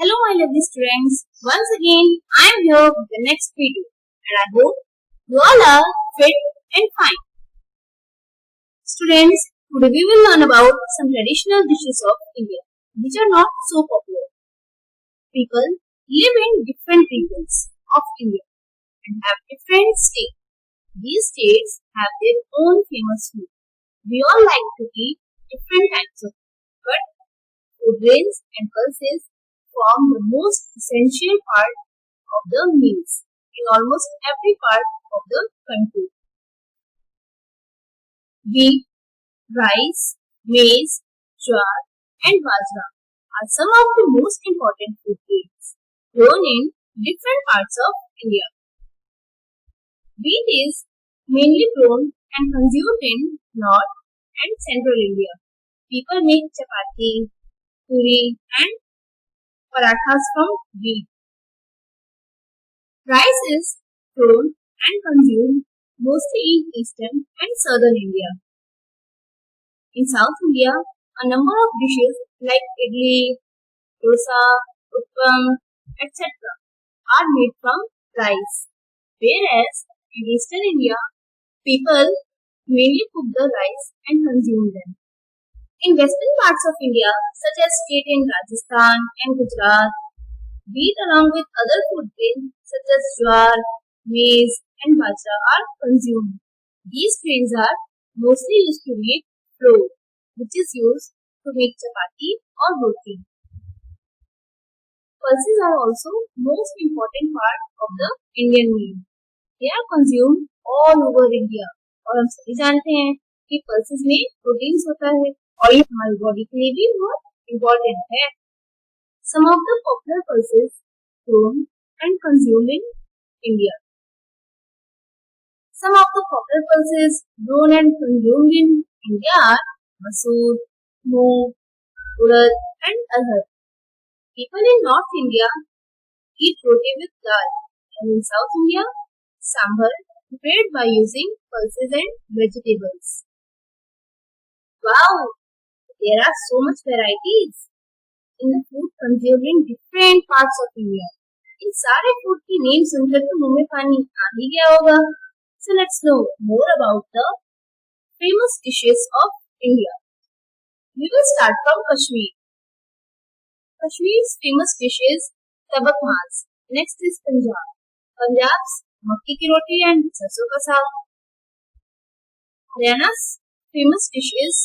Hello my lovely students, once again I am here with the next video and I hope you all are fit and fine. Students, today we will learn about some traditional dishes of India which are not so popular. People live in different regions of India and have different states. These states have their own famous food. We all like to eat different types of food, but food grains and pulses form the most essential part of the meals in almost every part of the country. Wheat, rice, maize, jowar and bajra are some of the most important food grains grown in different parts of India. Wheat is mainly grown and consumed in North and Central India. People make chapati, puri and parathas from wheat. Rice is grown and consumed mostly in eastern and southern India. In South India, a number of dishes like idli, dosa, utpam, etc. are made from rice, whereas in eastern India, people mainly cook the rice and consume them. In western parts of India, such as states in Rajasthan and Gujarat, wheat along with other food grains such as jowar, maize and bajra are consumed. These grains are mostly used to make flour, which is used to make chapati or roti. Pulses are also most important part of the Indian meal. They are consumed all over India और हम सभी जानते हैं कि pulses में proteins होता है और ये हमारी बॉडी के लिए भी बहुत important है. Some of the popular pulses grown and consumed in India. Some of the popular pulses grown and consumed in India are masoor, moong, urad and arhar. People in North India eat roti with dal and in South India, sambar prepared by using pulses and vegetables. Wow! There are so much varieties in the food consumed in different parts of India. इन सारे food की name सुनकर तो मुंह में पानी आ ही गया होगा. So let's know more about the famous dishes of India. We will start from Kashmir. Kashmir's famous dish is tabak mas. Next is Punjab. Punjab's makki ki roti and sarson ka saag. Haryana's famous dish is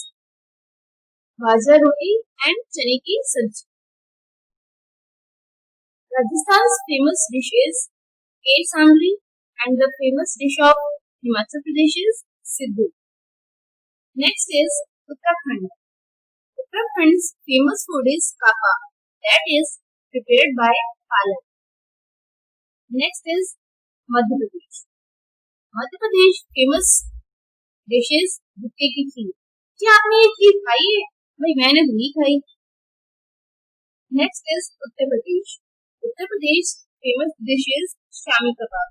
bajra roti and chane ki sabji. Rajasthan's famous dish is kher sangri and the famous dish of Himachal Pradesh is Siddu. Next is Uttarakhand. Uttarakhand's famous food is kapa, that is prepared by palak. Next is Madhya Pradesh. Madhya Pradesh famous dish is Gutte की खीर. क्या आपने ये खीर खाई है? भाई मैंने भी नहीं खाई. Next is Uttar Pradesh. Uttar Pradesh famous dish is shami kebab.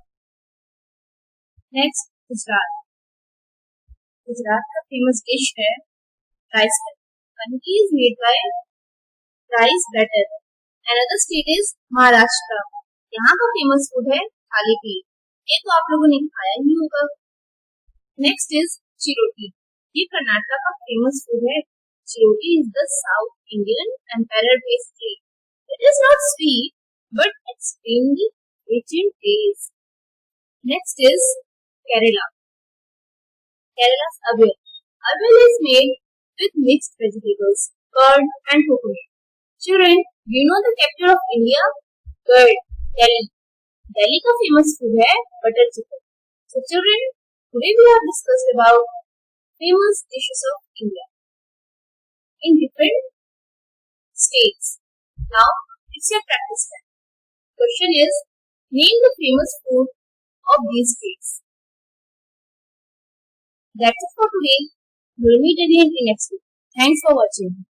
Next Gujarat. Gujarat का famous dish है rice curry. Curry is made by rice batter. Another state is Maharashtra. यहाँ का famous food है थाली पीठ. ये तो आप लोगों ने खाया ही होगा. Next is chiroti. ये कर्नाटक का famous food है. Chiroti is the South Indian emperor pastry. It is not sweet but extremely rich in taste. Next is Kerala. Kerala's avel. Avel is made with mixed vegetables, curd and coconut. Children, do you know the capital of India? Good, Delhi. Delhi का famous food है butter chicken. So children, today we have discussed about famous dishes of India in different states. Now, it's your practice time. Question is, name the famous food of these states. That's it for today. We'll meet again in next week. Thanks for watching.